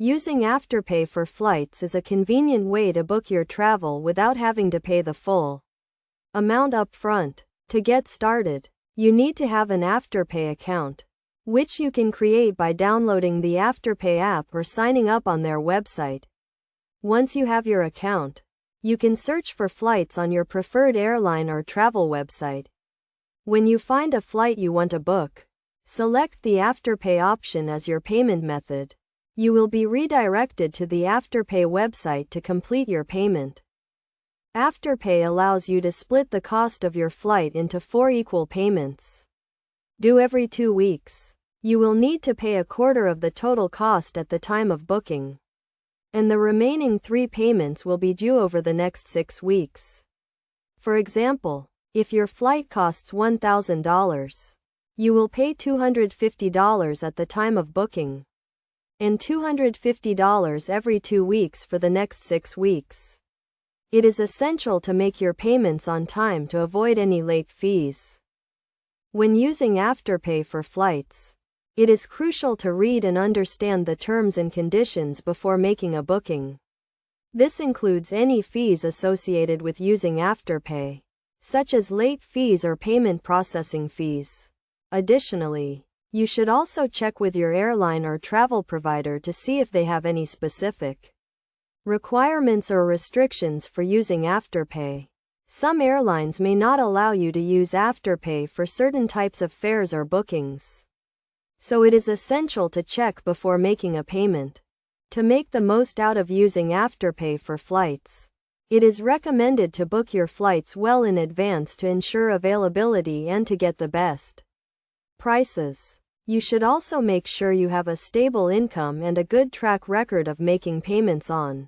Using Afterpay for flights is a convenient way to book your travel without having to pay the full amount up front. To get started, you need to have an Afterpay account, which you can create by downloading the Afterpay app or signing up on their website. Once you have your account, you can search for flights on your preferred airline or travel website. When you find a flight you want to book, select the Afterpay option as your payment method. You will be redirected to the Afterpay website to complete your payment. Afterpay allows you to split the cost of your flight into 4 equal payments, due every 2 weeks. You will need to pay a quarter of the total cost at the time of booking, and the remaining 3 payments will be due over the next 6 weeks. For example, if your flight costs $1,000, you will pay $250 at the time of booking, and $250 every 2 weeks for the next 6 weeks. It is essential to make your payments on time to avoid any late fees. When using Afterpay for flights, it is crucial to read and understand the terms and conditions before making a booking. This includes any fees associated with using Afterpay, such as late fees or payment processing fees. Additionally, you should also check with your airline or travel provider to see if they have any specific requirements or restrictions for using Afterpay. Some airlines may not allow you to use Afterpay for certain types of fares or bookings, so it is essential to check before making a payment. To make the most out of using Afterpay for flights, it is recommended to book your flights well in advance to ensure availability and to get the best prices. You should also make sure you have a stable income and a good track record of making payments on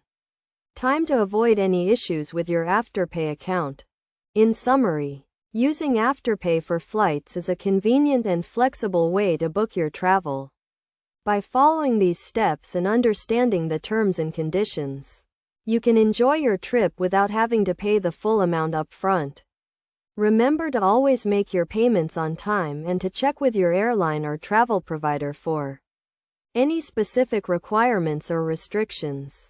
time to avoid any issues with your Afterpay account. In summary, using Afterpay for flights is a convenient and flexible way to book your travel. By following these steps and understanding the terms and conditions, you can enjoy your trip without having to pay the full amount up front. Remember to always make your payments on time and to check with your airline or travel provider for any specific requirements or restrictions.